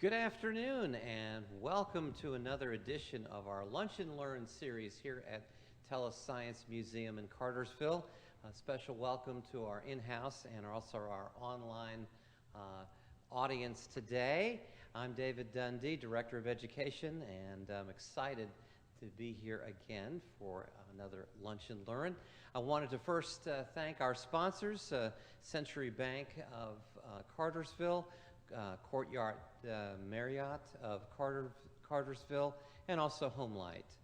Good afternoon and welcome to another edition of our Lunch and Learn series here at TELUS Science Museum in Cartersville. A special welcome to our in-house and also our online audience today. I'm David Dundee, Director of Education, and I'm excited to be here again for another Lunch and Learn. I wanted to first thank our sponsors, Century Bank of Cartersville, Courtyard Marriott of Cartersville, and also Homelight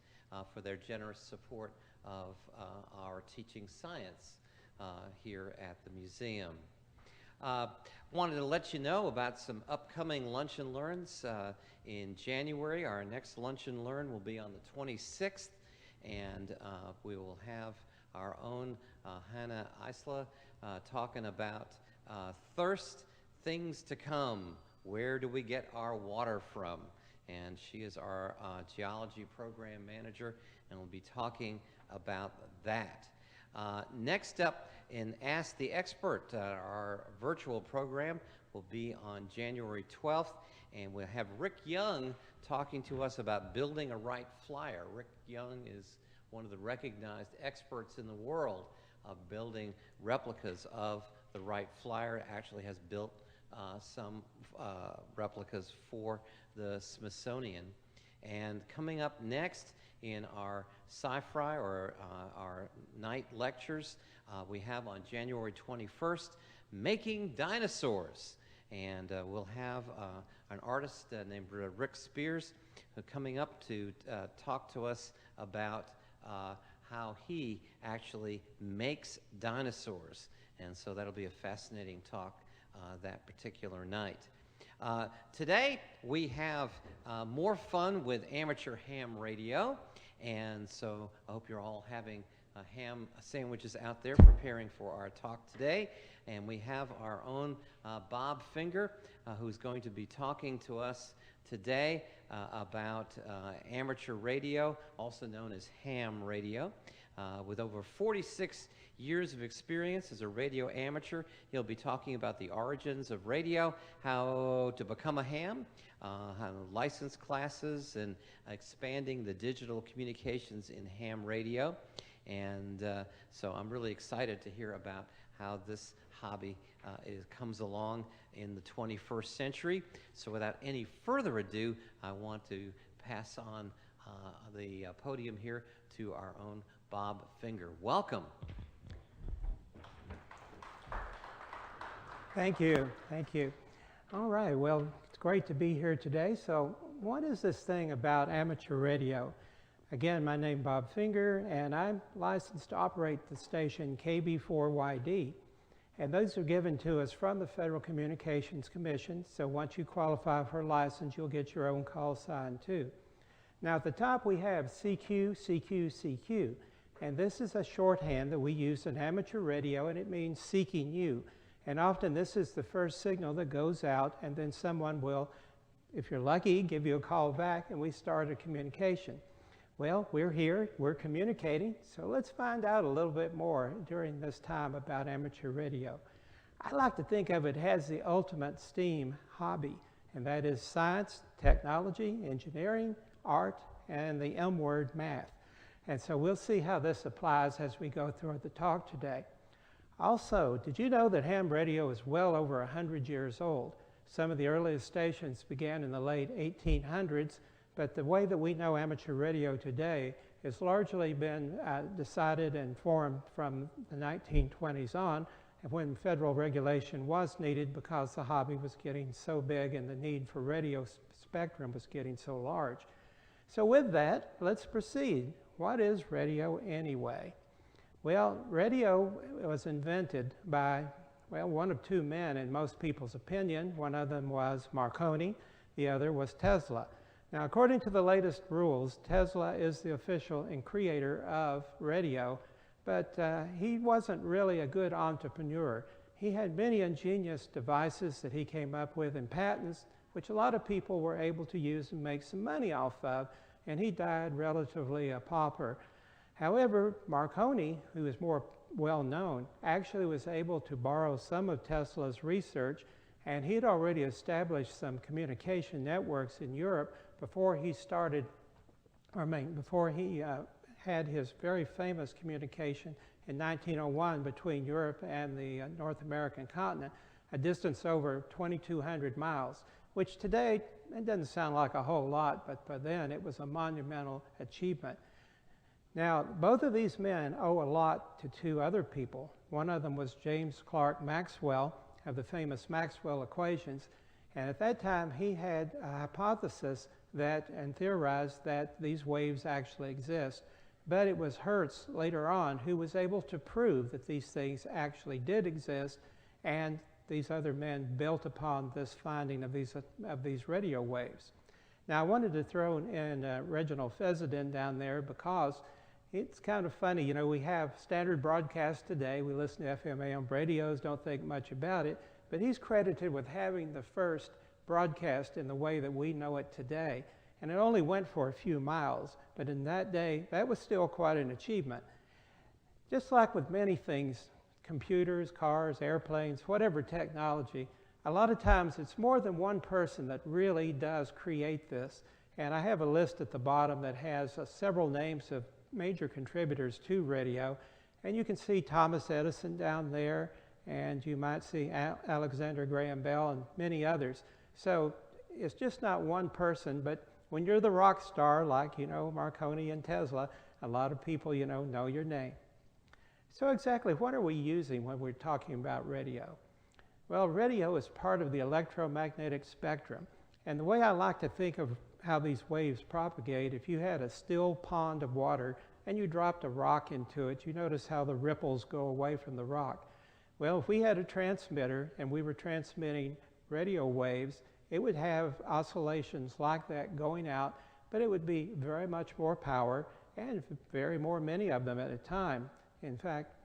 for their generous support of our teaching science here at the museum. Wanted to let you know about some upcoming Lunch and Learns. In January, our next Lunch and Learn will be on the 26th, and we will have our own Hannah Isla talking about thirst, things to come. Where do we get our water from? And she is our geology program manager and will be talking about that. Next up in Ask the Expert, our virtual program will be on January 12th, and we'll have Rick Young talking to us about building a Wright Flyer. Rick Young is one of the recognized experts in the world of building replicas of the Wright Flyer. Actually has built some replicas for the Smithsonian. And coming up next in our sci-fi or our night lectures, we have on January 21st, Making Dinosaurs. And we'll have an artist named Rick Spears coming up to talk to us about how he actually makes dinosaurs. And so that'll be a fascinating talk that particular night. Today we have more fun with amateur ham radio, and so I hope you're all having ham sandwiches out there preparing for our talk today. And we have our own Bob Finger who's going to be talking to us today about amateur radio, also known as ham radio. With over 46 years of experience as a radio amateur, he'll be talking about the origins of radio, how to become a ham, how license classes, and expanding the digital communications in ham radio. And so I'm really excited to hear about how this hobby comes along in the 21st century. So without any further ado, I want to pass on the podium here to our own Bob Finger. Welcome. Thank you. Thank you. All right. Well, it's great to be here today. So what is this thing about amateur radio? Again, my name is Bob Finger, and I'm licensed to operate the station KB4YD. And those are given to us from the Federal Communications Commission. So once you qualify for a license, you'll get your own call sign too. Now at the top we have CQ, CQ, CQ. And this is a shorthand that we use in amateur radio, and it means seeking you. And often this is the first signal that goes out, and then someone will, if you're lucky, give you a call back, and we start a communication. Well, we're here, we're communicating, so let's find out a little bit more during this time about amateur radio. I like to think of it as the ultimate STEAM hobby, and that is science, technology, engineering, art, and the M word, math. And so we'll see how this applies as we go through the talk today. Also, did you know that ham radio is well over 100 years old? Some of the earliest stations began in the late 1800s, but the way that we know amateur radio today has largely been decided and formed from the 1920s on, when federal regulation was needed because the hobby was getting so big and the need for radio spectrum was getting so large. So with that, let's proceed. What is radio anyway? Well, radio was invented by, well, one of two men in most people's opinion. One of them was Marconi, the other was Tesla. Now, according to the latest rules, Tesla is the official and creator of radio, but he wasn't really a good entrepreneur. He had many ingenious devices that he came up with and patents, which a lot of people were able to use and make some money off of, and he died relatively a pauper. However, Marconi, who is more well known, actually was able to borrow some of Tesla's research And he had already established some communication networks in Europe before he started, before he had his very famous communication in 1901 between Europe and the North American continent, a distance over 2,200 miles, which today, it doesn't sound like a whole lot, but by then it was a monumental achievement. Now, both of these men owe a lot to two other people. One of them was James Clerk Maxwell of the famous Maxwell equations, and at that time he had a hypothesis that, and theorized that these waves actually exist. But it was Hertz later on who was able to prove that these things actually did exist, and these other men built upon this finding of these radio waves. Now, I wanted to throw in Reginald Fessenden down there because it's kind of funny. You know, we have standard broadcasts today. We listen to FM, AM radios, don't think much about it. But he's credited with having the first broadcast in the way that we know it today. And it only went for a few miles. But in that day, that was still quite an achievement. Just like with many things, computers, cars, airplanes, whatever technology, a lot of times it's more than one person that really does create this. And I have a list at the bottom that has several names of major contributors to radio. And you can see Thomas Edison down there, and you might see Alexander Graham Bell and many others. So it's just not one person, but when you're the rock star, like, you know, Marconi and Tesla, a lot of people, you know your name. So exactly what are we using when we're talking about radio? Well, radio is part of the electromagnetic spectrum. And the way I like to think of how these waves propagate, if you had a still pond of water and you dropped a rock into it, you notice how the ripples go away from the rock. Well, if we had a transmitter and we were transmitting radio waves, it would have oscillations like that going out, but it would be very much more power and many of them at a time. In fact,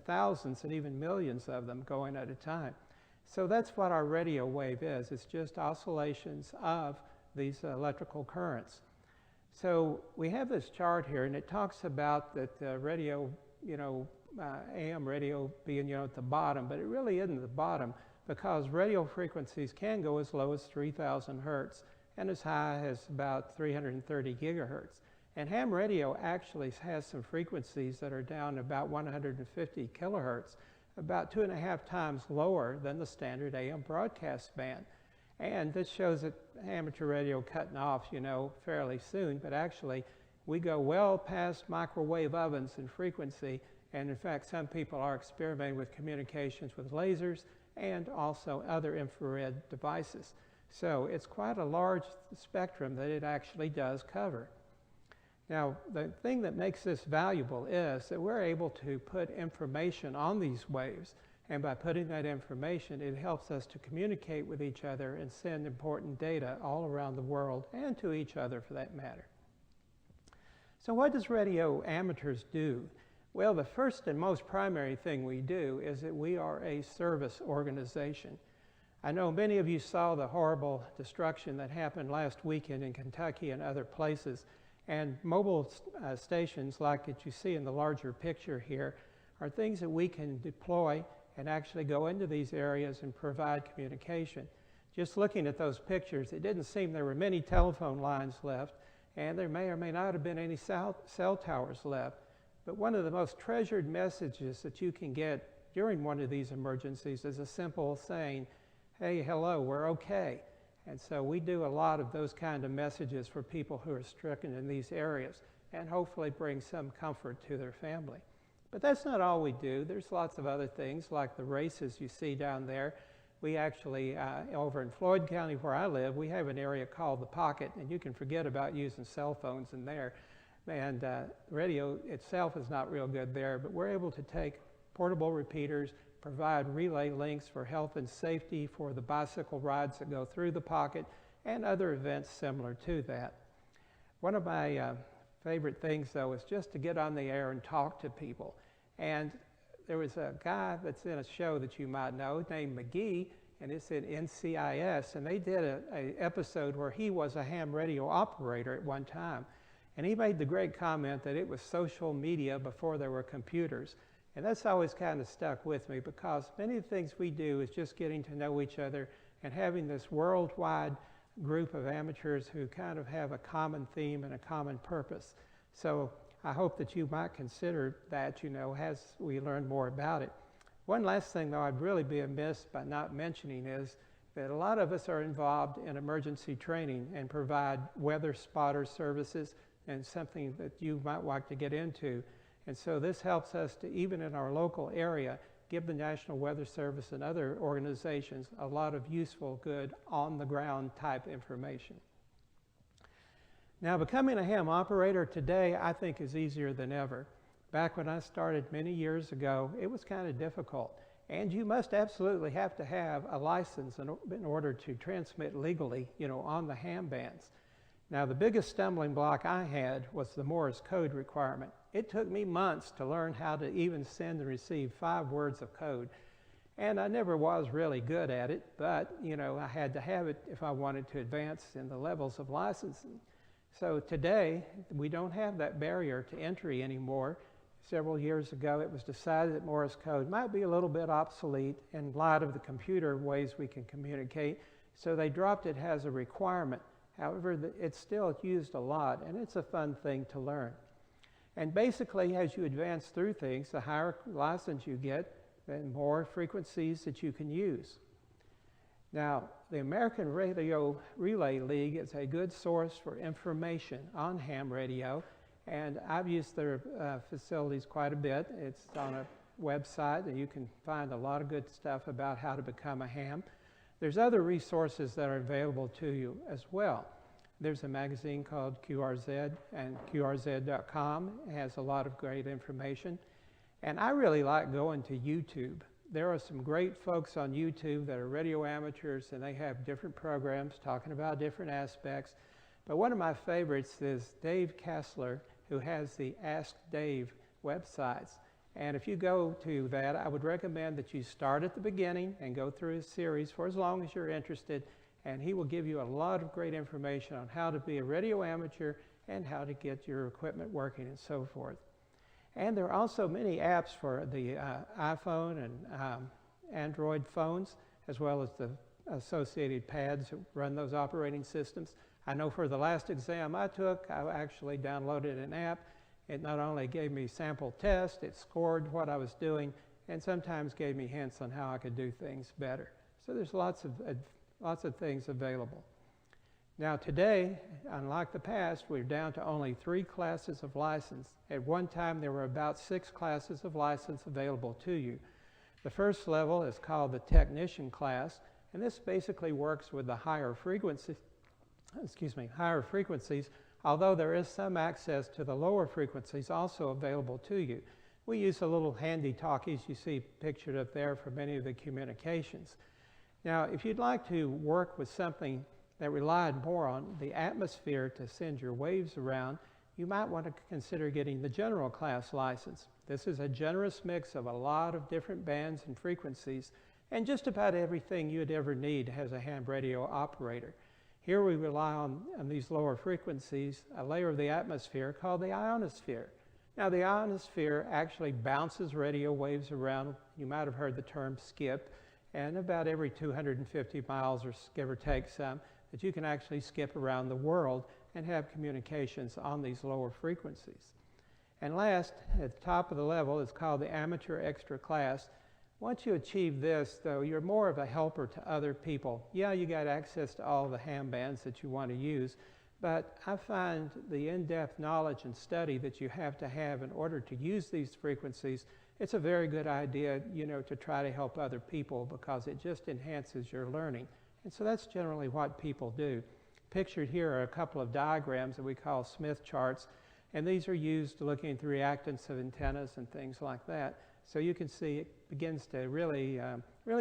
thousands and even millions of them going at a time. So that's what our radio wave is. It's just oscillations of these electrical currents. So we have this chart here, and it talks about that the radio, AM radio being, at the bottom, but it really isn't the bottom, because radio frequencies can go as low as 3,000 hertz and as high as about 330 gigahertz. And ham radio actually has some frequencies that are down about 150 kilohertz, about 2.5 times lower than the standard AM broadcast band. And this shows that amateur radio cutting off, fairly soon, but actually we go well past microwave ovens in frequency, and in fact some people are experimenting with communications with lasers and also other infrared devices. So it's quite a large spectrum that it actually does cover. Now, the thing that makes this valuable is that we're able to put information on these waves, and by putting that information, it helps us to communicate with each other and send important data all around the world, and to each other for that matter. So what does radio amateurs do? Well, the first and most primary thing we do is that we are a service organization. I know many of you saw the horrible destruction that happened last weekend in Kentucky and other places. And mobile stations like that you see in the larger picture here are things that we can deploy and actually go into these areas and provide communication. Just looking at those pictures, it didn't seem there were many telephone lines left, and there may or may not have been any cell towers left. But one of the most treasured messages that you can get during one of these emergencies is a simple saying, "Hey, hello, we're okay." And so we do a lot of those kind of messages for people who are stricken in these areas, and hopefully bring some comfort to their family. But that's not all we do. There's lots of other things, like the races you see down there. We actually, over in Floyd County where I live, we have an area called the Pocket, and you can forget about using cell phones in there. And radio itself is not real good there, but we're able to take portable repeaters, provide relay links for health and safety for the bicycle rides that go through the Pocket, and other events similar to that. One of my favorite things, though, is just to get on the air and talk to people. And there was a guy that's in a show that you might know named McGee, and it's in NCIS, and they did an episode where he was a ham radio operator at one time. And he made the great comment that it was social media before there were computers. And that's always kind of stuck with me because many of the things we do is just getting to know each other and having this worldwide group of amateurs who kind of have a common theme and a common purpose. So I hope that you might consider that, as we learn more about it. One last thing, though, I'd really be amiss by not mentioning is that a lot of us are involved in emergency training and provide weather spotter services, and something that you might like to get into. And so this helps us to, even in our local area, give the National Weather Service and other organizations a lot of useful, good, on-the-ground type information. Now, becoming a ham operator today, I think, is easier than ever. Back when I started many years ago, it was kind of difficult. And you must absolutely have to have a license in order to transmit legally, on the ham bands. Now, the biggest stumbling block I had was the Morse code requirement. It took me months to learn how to even send and receive 5 words of code. And I never was really good at it, but, I had to have it if I wanted to advance in the levels of licensing. So today, we don't have that barrier to entry anymore. Several years ago, it was decided that Morse code might be a little bit obsolete in light of the computer ways we can communicate, so they dropped it as a requirement. However, it's still used a lot, and it's a fun thing to learn. And basically, as you advance through things, the higher license you get, the more frequencies that you can use. Now, the American Radio Relay League is a good source for information on ham radio, and I've used their facilities quite a bit. It's on a website, and you can find a lot of good stuff about how to become a ham. There's other resources that are available to you as well. There's a magazine called QRZ, and QRZ.com has a lot of great information. And I really like going to YouTube. There are some great folks on YouTube that are radio amateurs, and they have different programs talking about different aspects. But one of my favorites is Dave Kessler, who has the Ask Dave websites. And if you go to that, I would recommend that you start at the beginning and go through his series for as long as you're interested, and he will give you a lot of great information on how to be a radio amateur and how to get your equipment working and so forth. And there are also many apps for the iPhone and Android phones, as well as the associated pads that run those operating systems. I know for the last exam I took, I actually downloaded an app. It not only gave me sample tests, it scored what I was doing, and sometimes gave me hints on how I could do things better. So there's lots of things available. Now today, unlike the past, we're down to only 3 classes of license. At one time, there were about 6 classes of license available to you. The first level is called the technician class, and this basically works with the higher frequencies, although there is some access to the lower frequencies also available to you. We use the little handy talkies you see pictured up there for many of the communications. Now, if you'd like to work with something that relied more on the atmosphere to send your waves around, you might want to consider getting the general class license. This is a generous mix of a lot of different bands and frequencies, and just about everything you'd ever need as a ham radio operator. Here we rely on these lower frequencies, a layer of the atmosphere called the ionosphere. Now, the ionosphere actually bounces radio waves around. You might have heard the term skip, and about every 250 miles, or give or take some, that you can actually skip around the world and have communications on these lower frequencies. And last, at the top of the level, is called the amateur extra class. Once you achieve this, though, you're more of a helper to other people. Yeah, you got access to all the ham bands that you want to use, but I find the in-depth knowledge and study that you have to have in order to use these frequencies, it's a very good idea, to try to help other people because it just enhances your learning. And so that's generally what people do. Pictured here are a couple of diagrams that we call Smith charts, and these are used looking at the reactance of antennas and things like that. So you can see it begins to really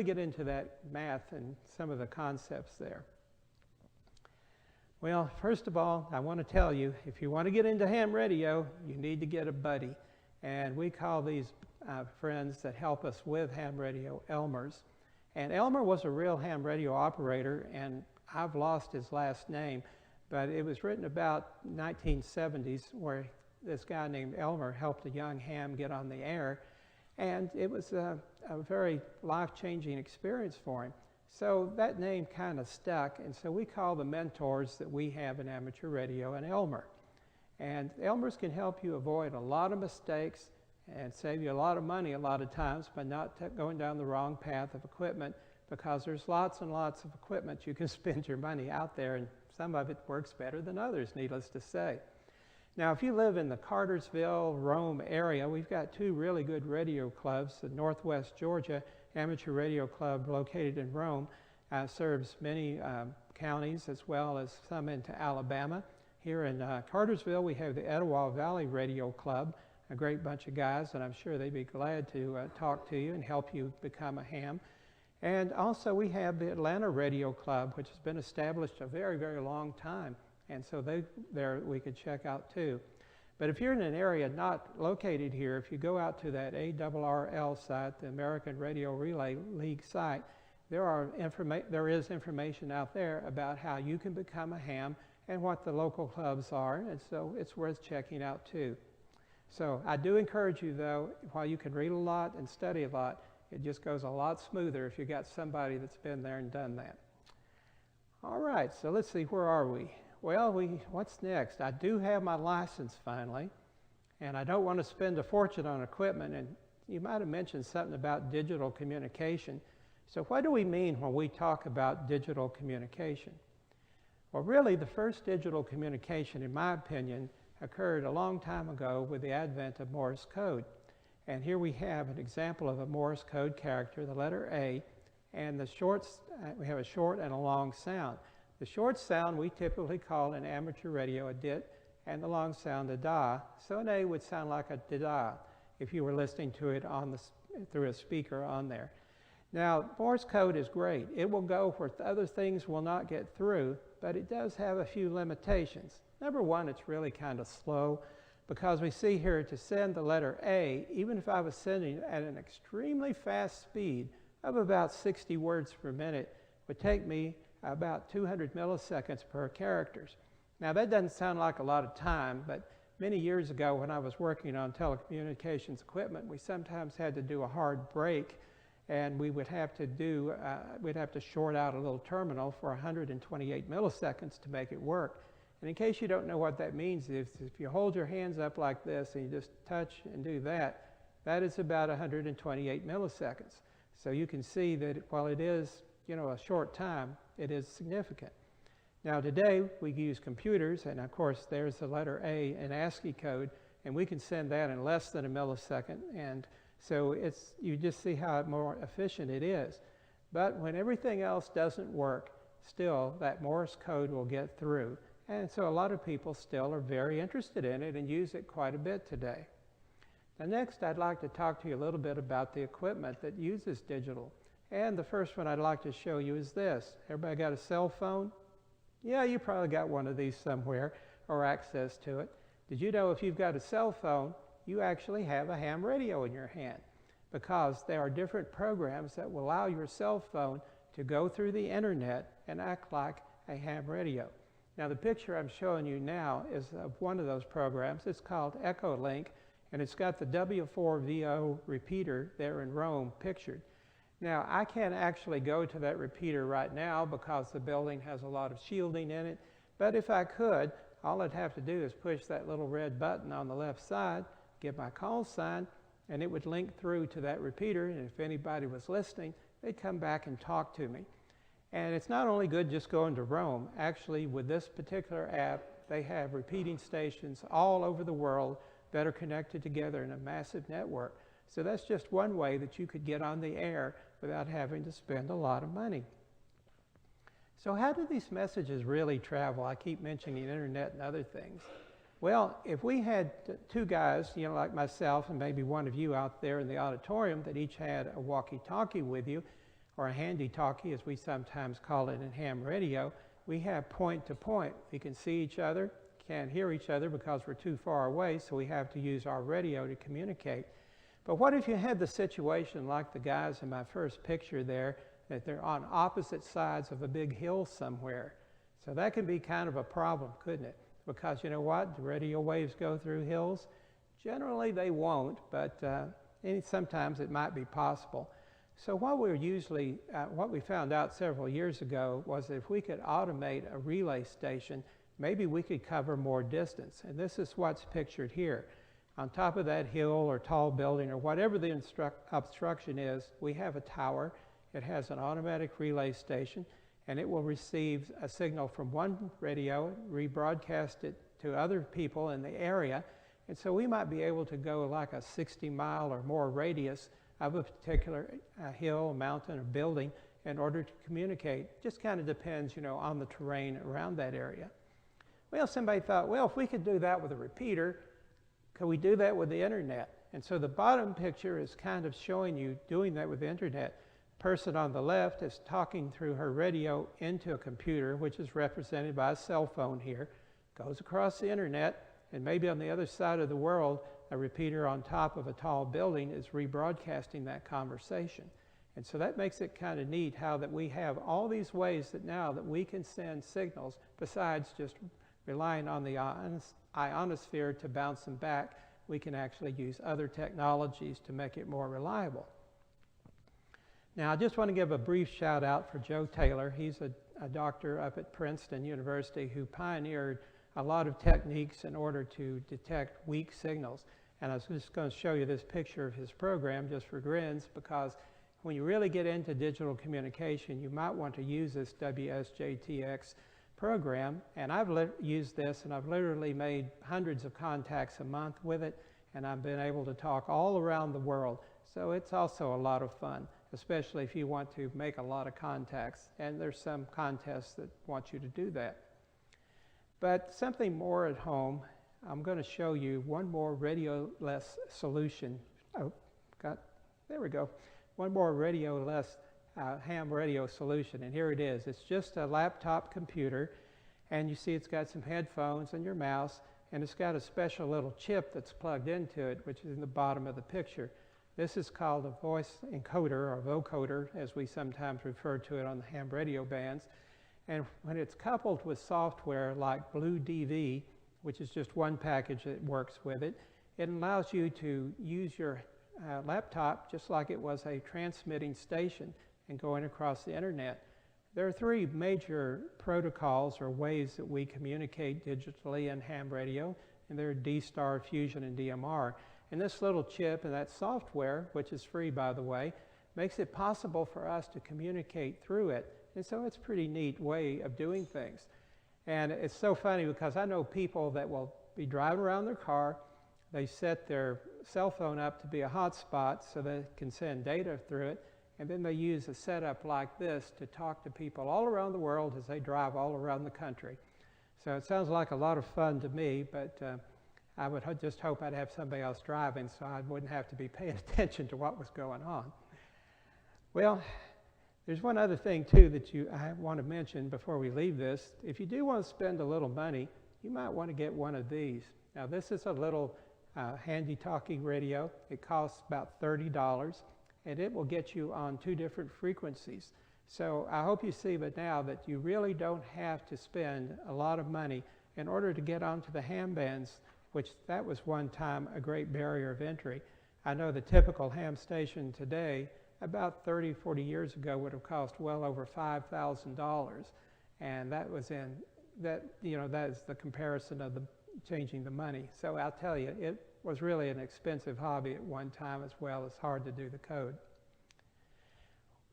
get into that math and some of the concepts there. Well, first of all, I want to tell you, if you want to get into ham radio, you need to get a buddy. And we call these friends that help us with ham radio Elmers. And Elmer was a real ham radio operator, and I've lost his last name, but it was written about 1970s where this guy named Elmer helped a young ham get on the air. And it was a very life-changing experience for him. So that name kind of stuck, and so we call the mentors that we have in amateur radio an Elmer. And Elmers can help you avoid a lot of mistakes and save you a lot of money a lot of times by not going down the wrong path of equipment, because there's lots and lots of equipment you can spend your money out there, and some of it works better than others, needless to say. Now, if you live in the Cartersville, Rome area, we've got two really good radio clubs. The Northwest Georgia Amateur Radio Club, located in Rome, serves many counties as well as some into Alabama. Here in Cartersville, we have the Etowah Valley Radio Club, a great bunch of guys, and I'm sure they'd be glad to talk to you and help you become a ham. And also we have the Atlanta Radio Club, which has been established a very, very long time. And so there we could check out too. But if you're in an area not located here, if you go out to that ARRL site, the American Radio Relay League site, there is information out there about how you can become a ham and what the local clubs are, and so it's worth checking out too. So I do encourage you though, while you can read a lot and study a lot, it just goes a lot smoother if you got somebody that's been there and done that. All right, so let's see, where are we? Well, what's next? I do have my license finally, and I don't want to spend a fortune on equipment, and you might have mentioned something about digital communication. So what do we mean when we talk about digital communication? Well, really, the first digital communication, in my opinion, occurred a long time ago with the advent of Morse code. And here we have an example of a Morse code character, the letter A, and we have a short and a long sound. The short sound we typically call in amateur radio a dit, and the long sound a da. So an A would sound like a da if you were listening to it through a speaker on there. Now, Morse code is great. It will go where other things will not get through, but it does have a few limitations. Number one, it's really kind of slow, because we see here to send the letter A, even if I was sending at an extremely fast speed of about 60 words per minute, would take me about 200 milliseconds per characters. Now that doesn't sound like a lot of time, but many years ago when I was working on telecommunications equipment, we sometimes had to do a hard break, and we would have to we'd have to short out a little terminal for 128 milliseconds to make it work. And in case you don't know what that means, if you hold your hands up like this and you just touch and do that, that is about 128 milliseconds. So you can see that while it is, a short time, it is significant. Now today we use computers, and of course there's the letter A in ASCII code, and we can send that in less than a millisecond, and so you just see how more efficient it is. But when everything else doesn't work, still that Morse code will get through, and so a lot of people still are very interested in it and use it quite a bit today. Now next I'd like to talk to you a little bit about the equipment that uses digital. And the first one I'd like to show you is this. Everybody got a cell phone? Yeah, you probably got one of these somewhere or access to it. Did you know if you've got a cell phone, you actually have a ham radio in your hand? Because there are different programs that will allow your cell phone to go through the internet and act like a ham radio. Now the picture I'm showing you now is of one of those programs. It's called EchoLink, and it's got the W4VO repeater there in Rome pictured. Now, I can't actually go to that repeater right now because the building has a lot of shielding in it, but if I could, all I'd have to do is push that little red button on the left side, give my call sign, and it would link through to that repeater, and if anybody was listening, they'd come back and talk to me. And it's not only good just going to Rome. Actually, with this particular app, they have repeating stations all over the world that are connected together in a massive network. So that's just one way that you could get on the air without having to spend a lot of money. So how do these messages really travel? I keep mentioning the internet and other things. Well, if we had two guys, like myself and maybe one of you out there in the auditorium that each had a walkie-talkie with you, or a handy-talkie as we sometimes call it in ham radio, we have point-to-point. We can see each other, can't hear each other because we're too far away, so we have to use our radio to communicate. But what if you had the situation like the guys in my first picture there, that they're on opposite sides of a big hill somewhere? So that can be kind of a problem, couldn't it? Because you know what? The radio waves go through hills. Generally they won't, but and sometimes it might be possible. So what we found out several years ago was that if we could automate a relay station, maybe we could cover more distance. And this is what's pictured here. On top of that hill or tall building or whatever the obstruction is, we have a tower. It has an automatic relay station, and it will receive a signal from one radio, rebroadcast it to other people in the area. And so we might be able to go like a 60-mile or more radius of a particular hill, mountain, or building in order to communicate. Just kind of depends, on the terrain around that area. Well, somebody thought, well, if we could do that with a repeater, could we do that with the internet? And so the bottom picture is kind of showing you doing that with the internet. The person on the left is talking through her radio into a computer, which is represented by a cell phone here, goes across the internet, and maybe on the other side of the world, a repeater on top of a tall building is rebroadcasting that conversation. And so that makes it kind of neat how that we have all these ways that now that we can send signals besides just relying on the ionosphere to bounce them back. We can actually use other technologies to make it more reliable. Now, I just want to give a brief shout out for Joe Taylor. He's a doctor up at Princeton University who pioneered a lot of techniques in order to detect weak signals. And I was just going to show you this picture of his program just for grins, because when you really get into digital communication, you might want to use this WSJTX program. And I've used this, and I've literally made hundreds of contacts a month with it, and I've been able to talk all around the world. So it's also a lot of fun, especially if you want to make a lot of contacts. And there's some contests that want you to do that. But something more at home, I'm going to show you one more radio-less solution. There we go. One more radio-less ham radio solution, and here it is. It's just a laptop computer, and you see it's got some headphones and your mouse, and it's got a special little chip that's plugged into it, which is in the bottom of the picture. This is called a voice encoder, or vocoder, as we sometimes refer to it on the ham radio bands. And when it's coupled with software like Blue DV, which is just one package that works with it, it allows you to use your laptop just like it was a transmitting station and going across the internet. There are three major protocols or ways that we communicate digitally in ham radio, and they're D-Star, Fusion, and DMR. And this little chip and that software, which is free by the way, makes it possible for us to communicate through it. And so it's a pretty neat way of doing things. And it's so funny because I know people that will be driving around their car, they set their cell phone up to be a hotspot so they can send data through it, and then they use a setup like this to talk to people all around the world as they drive all around the country. So it sounds like a lot of fun to me, but I would just hope I'd have somebody else driving so I wouldn't have to be paying attention to what was going on. Well, there's one other thing too that I want to mention before we leave this. If you do want to spend a little money, you might want to get one of these. Now this is a little handy talking radio. It costs about $30, and it will get you on 2 different frequencies. So I hope you see that now that you really don't have to spend a lot of money in order to get onto the ham bands, which that was one time a great barrier of entry. I know the typical ham station today, about 30, 40 years ago, would have cost well over $5,000. And that was that is the comparison of the changing the money. So I'll tell you, it was really an expensive hobby at one time, as well as hard to do the code.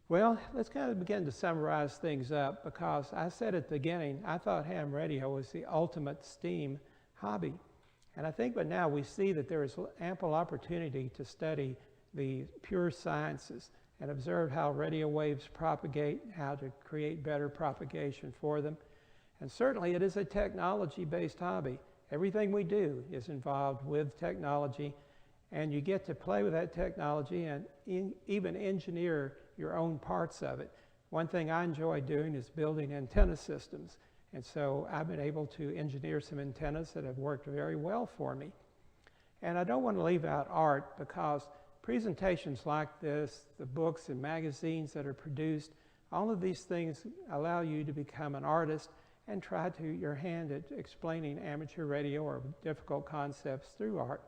Well, let's kind of begin to summarize things up, because I said at the beginning, I thought ham radio was the ultimate STEAM hobby. And I think, but now we see that there is ample opportunity to study the pure sciences and observe how radio waves propagate, how to create better propagation for them. And certainly it is a technology-based hobby. Everything we do is involved with technology, and you get to play with that technology and even engineer your own parts of it. One thing I enjoy doing is building antenna systems. And so I've been able to engineer some antennas that have worked very well for me. And I don't want to leave out art, because presentations like this, the books and magazines that are produced, all of these things allow you to become an artist and try your hand at explaining amateur radio or difficult concepts through art.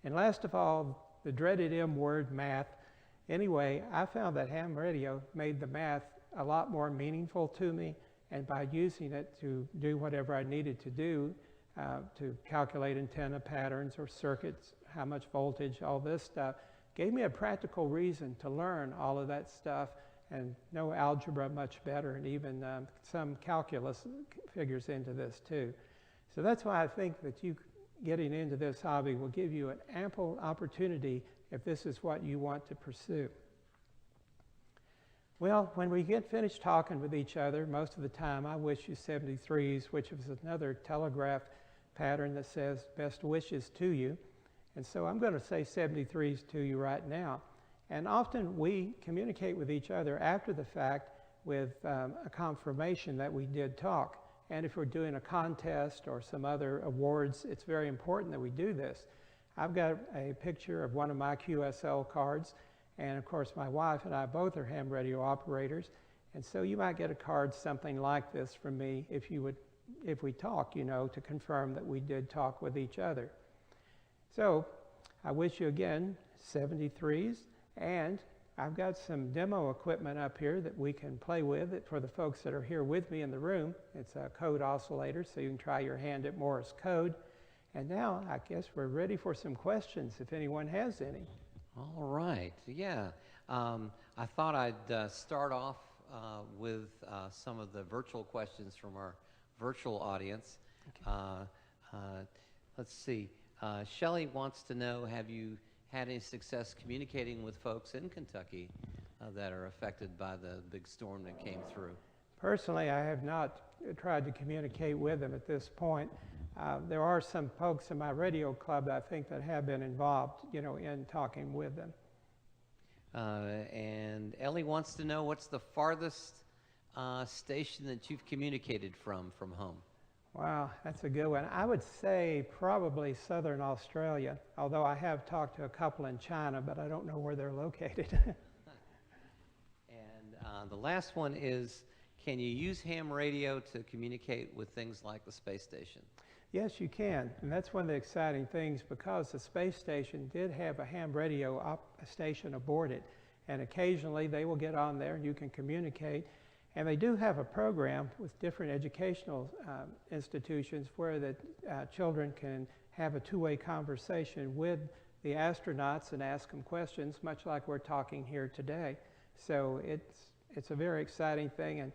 And last of all, the dreaded M word, math. Anyway, I found that ham radio made the math a lot more meaningful to me, and by using it to do whatever I needed to do, to calculate antenna patterns or circuits, how much voltage, all this stuff, gave me a practical reason to learn all of that stuff and know algebra much better, and even some calculus figures into this too. So that's why I think that you getting into this hobby will give you an ample opportunity if this is what you want to pursue. Well, when we get finished talking with each other, most of the time I wish you 73s, which is another telegraph pattern that says best wishes to you. And so I'm going to say 73s to you right now. And often we communicate with each other after the fact with a confirmation that we did talk. And if we're doing a contest or some other awards, it's very important that we do this. I've got a picture of one of my QSL cards, and of course my wife and I both are ham radio operators, and so you might get a card something like this from me if we talk, you know, to confirm that we did talk with each other. So I wish you again 73s, and I've got some demo equipment up here that we can play with for the folks that are here with me in the room. It's a code oscillator, so you can try your hand at Morse code. And now I guess we're ready for some questions if anyone has any. All right, yeah. I thought I'd start off with some of the virtual questions from our virtual audience. Okay. Let's see. Shelley wants to know, have you had any success communicating with folks in Kentucky that are affected by the big storm that came through? Personally, I have not tried to communicate with them at this point. There are some folks in my radio club that I think that have been involved, you know, in talking with them. And Ellie wants to know, what's the farthest station that you've communicated from home? Wow, that's a good one. I would say probably Southern Australia, although I have talked to a couple in China, but I don't know where they're located. And the last one is, can you use ham radio to communicate with things like the space station? Yes, you can, and that's one of the exciting things, because the space station did have a ham radio station aboard it, and occasionally they will get on there and you can communicate. And they do have a program with different educational institutions where the children can have a two-way conversation with the astronauts and ask them questions, much like we're talking here today. So it's a very exciting thing. And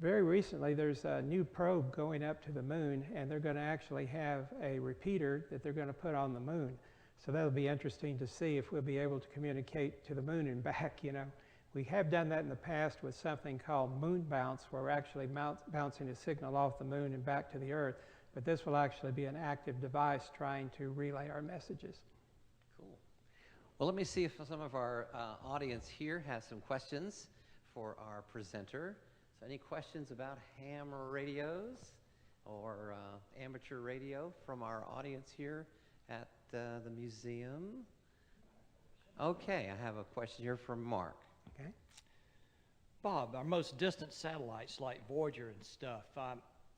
very recently, there's a new probe going up to the moon, and they're going to actually have a repeater that they're going to put on the moon. So that'll be interesting to see if we'll be able to communicate to the moon and back, you know. We have done that in the past with something called moon bounce, where we're actually bouncing a signal off the moon and back to the Earth. But this will actually be an active device trying to relay our messages. Cool. Well, let me see if some of our audience here has some questions for our presenter. So any questions about ham radios or amateur radio from our audience here at the museum? Okay, I have a question here from Mark. Okay. Bob, our most distant satellites like Voyager and stuff, I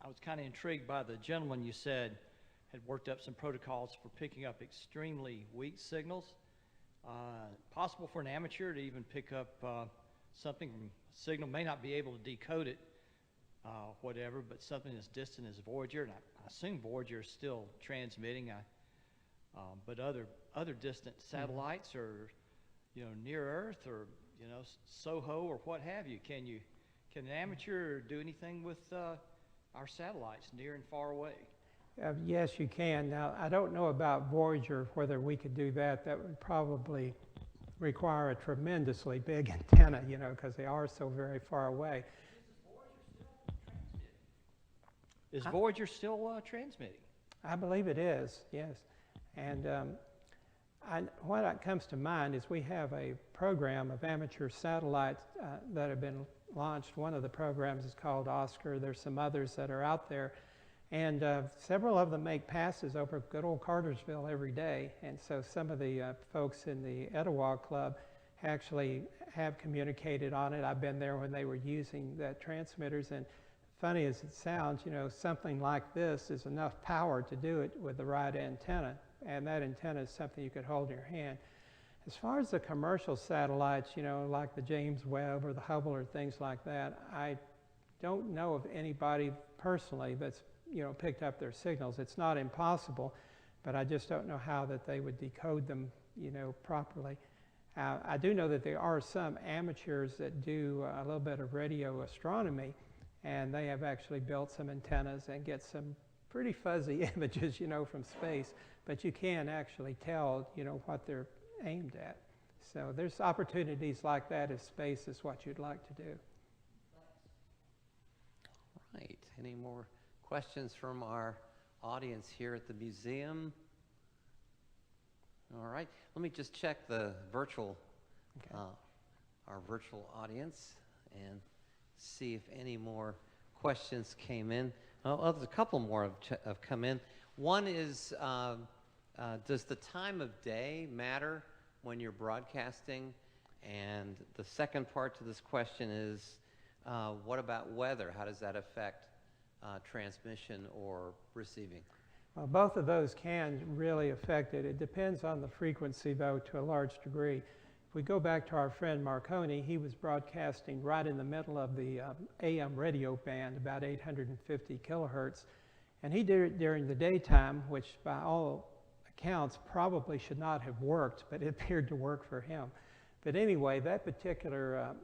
was kind of intrigued by the gentleman you said had worked up some protocols for picking up extremely weak signals. Possible for an amateur to even pick up something from a signal, may not be able to decode it, whatever, but something as distant as Voyager, and I assume Voyager is still transmitting, but other distant satellites or, you know, near Earth or, you know, SOHO or what have you. Can an amateur do anything with our satellites near and far away? Yes, you can. Now, I don't know about Voyager, whether we could do that. That would probably require a tremendously big antenna, you know, because they are so very far away. Is Voyager still transmitting? I believe it is, yes. And what comes to mind is we have a program of amateur satellites that have been launched. One of the programs is called Oscar. There's some others that are out there. And several of them make passes over good old Cartersville every day. And so some of the folks in the Etowah Club actually have communicated on it. I've been there when they were using the transmitters. And funny as it sounds, you know, something like this is enough power to do it with the right antenna. And that antenna is something you could hold in your hand. As far as the commercial satellites, you know, like the James Webb or the Hubble or things like that, I don't know of anybody personally that's, you know, picked up their signals. It's not impossible, but I just don't know how that they would decode them, you know, properly. I do know that there are some amateurs that do a little bit of radio astronomy, and they have actually built some antennas and get some pretty fuzzy images, you know, from space, but you can actually tell, you know, what they're aimed at. So there's opportunities like that if space is what you'd like to do. All right. Any more questions from our audience here at the museum? All right. Let me just check the virtual, Okay. our virtual audience and see if any more questions came in. Oh, there's a couple more have come in. One is, does the time of day matter when you're broadcasting? And the second part to this question is, what about weather? How does that affect transmission or receiving? Well, both of those can really affect it. It depends on the frequency, though, to a large degree. If we go back to our friend Marconi, he was broadcasting right in the middle of the AM radio band, about 850 kilohertz. And he did it during the daytime, which by all accounts probably should not have worked, but it appeared to work for him. But anyway, that particular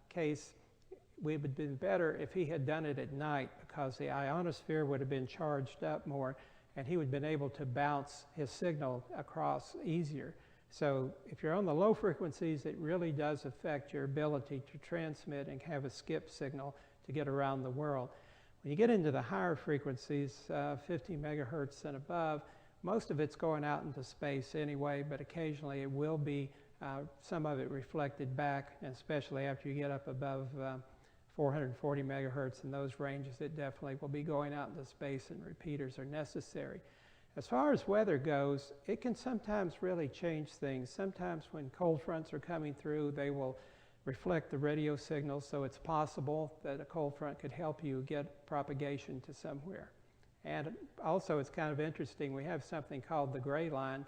case, it would have been better if he had done it at night, because the ionosphere would have been charged up more and he would have been able to bounce his signal across easier. So if you're on the low frequencies, it really does affect your ability to transmit and have a skip signal to get around the world. When you get into the higher frequencies, 50 megahertz and above, most of it's going out into space anyway, but occasionally it will be some of it reflected back, and especially after you get up above 440 megahertz in those ranges, it definitely will be going out into space and repeaters are necessary. As far as weather goes, it can sometimes really change things. Sometimes when cold fronts are coming through, they will reflect the radio signals, so it's possible that a cold front could help you get propagation to somewhere. And also it's kind of interesting, we have something called the gray line.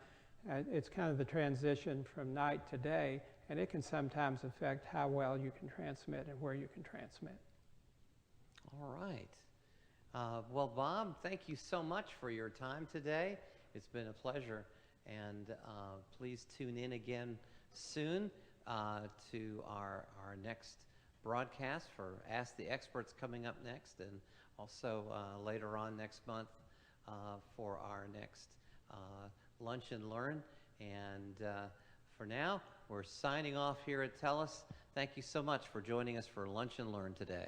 It's kind of the transition from night to day, and it can sometimes affect how well you can transmit and where you can transmit. All right. Well, Bob, thank you so much for your time today. It's been a pleasure. And please tune in again soon to our next broadcast for Ask the Experts coming up next, and also later on next month for our next Lunch and Learn. And for now, we're signing off here at TELUS. Thank you so much for joining us for Lunch and Learn today.